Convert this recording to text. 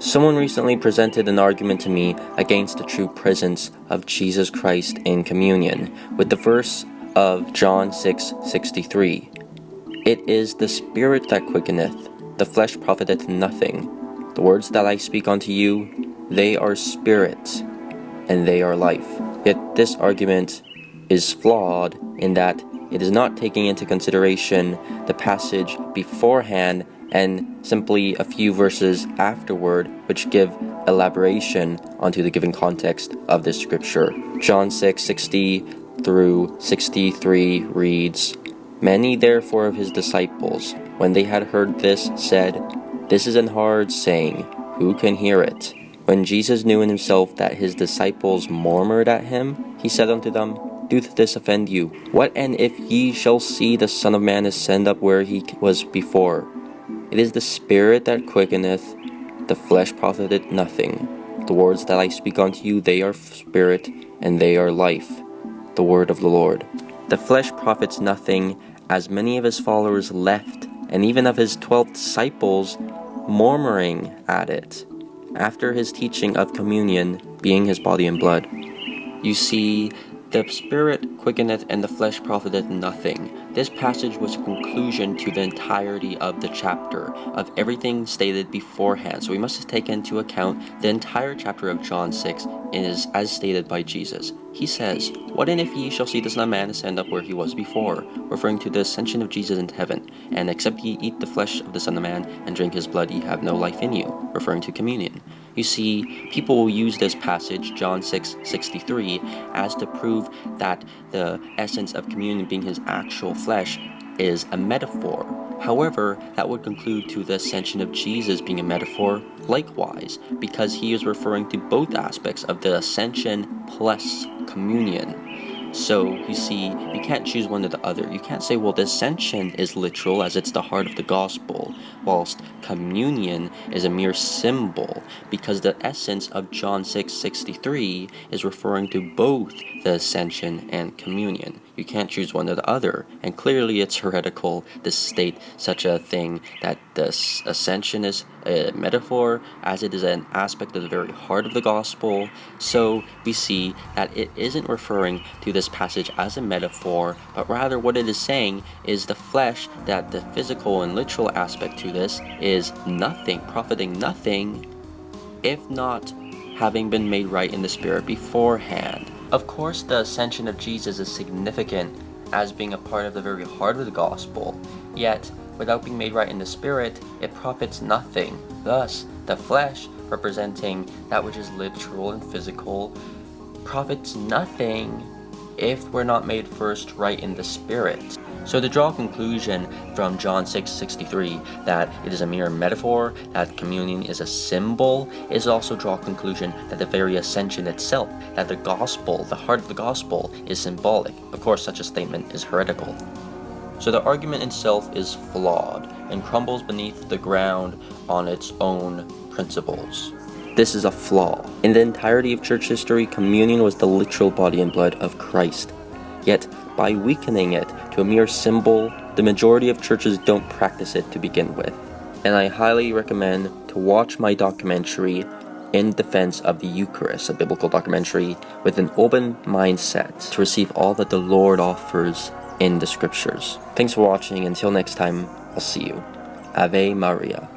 Someone recently presented an argument to me against the true presence of Jesus Christ in communion with the verse of John 6:63. It is the Spirit that quickeneth, the flesh profiteth nothing. The words that I speak unto you, they are spirit, and they are life. Yet this argument is flawed in that it is not taking into consideration the passage beforehand and simply a few verses afterward, which give elaboration onto the given context of this scripture. John 6:60 through 63 reads, Many therefore of his disciples, when they had heard this, said, This is an hard saying, who can hear it? When Jesus knew in himself that his disciples murmured at him, he said unto them, Doth this offend you? What and if ye shall see the Son of Man ascend up where he was before? It is the Spirit that quickeneth, the flesh profiteth nothing. The words that I speak unto you, they are spirit, and they are life. The word of the Lord. The flesh profits nothing, as many of his followers left, and even of his 12 disciples, murmuring at it, after his teaching of communion being his body and blood. You see, the Spirit quickeneth and the flesh profiteth nothing. This passage was a conclusion to the entirety of the chapter, of everything stated beforehand. So we must take into account the entire chapter of John 6 is as stated by Jesus. He says, What then if ye shall see the Son of Man ascend up where he was before? Referring to the ascension of Jesus into heaven. And except ye eat the flesh of the Son of Man and drink his blood, ye have no life in you. Referring to communion. You see, people will use this passage, John 6:63, as to prove that the essence of communion being his actual flesh is a metaphor. However, that would conclude to the ascension of Jesus being a metaphor likewise, because he is referring to both aspects of the ascension plus communion. So, you see, you can't choose one or the other. You can't say, well, the ascension is literal as it's the heart of the gospel, whilst communion is a mere symbol, because the essence of John 6:63 is referring to both the ascension and communion. You can't choose one or the other, and clearly it's heretical to state such a thing that the ascension is a metaphor as it is an aspect of the very heart of the gospel. So we see that it isn't referring to this passage as a metaphor, but rather what it is saying is the flesh, that the physical and literal aspect to this is nothing, profiting nothing, if not having been made right in the Spirit beforehand. Of course, the ascension of Jesus is significant as being a part of the very heart of the gospel, yet without being made right in the Spirit, it profits nothing. Thus, the flesh, representing that which is literal and physical, profits nothing if we're not made first right in the Spirit. So to draw a conclusion from John 6:63 that it is a mere metaphor, that communion is a symbol, is also draw a conclusion that the very ascension itself, that the gospel, the heart of the gospel, is symbolic. Of course, such a statement is heretical. So the argument itself is flawed and crumbles beneath the ground on its own principles. This is a flaw. In the entirety of church history, communion was the literal body and blood of Christ. Yet, by weakening it to a mere symbol, the majority of churches don't practice it to begin with. And I highly recommend to watch my documentary, In Defense of the Eucharist, a biblical documentary, with an open mindset to receive all that the Lord offers in the scriptures. Thanks for watching. Until next time, I'll see you. Ave Maria.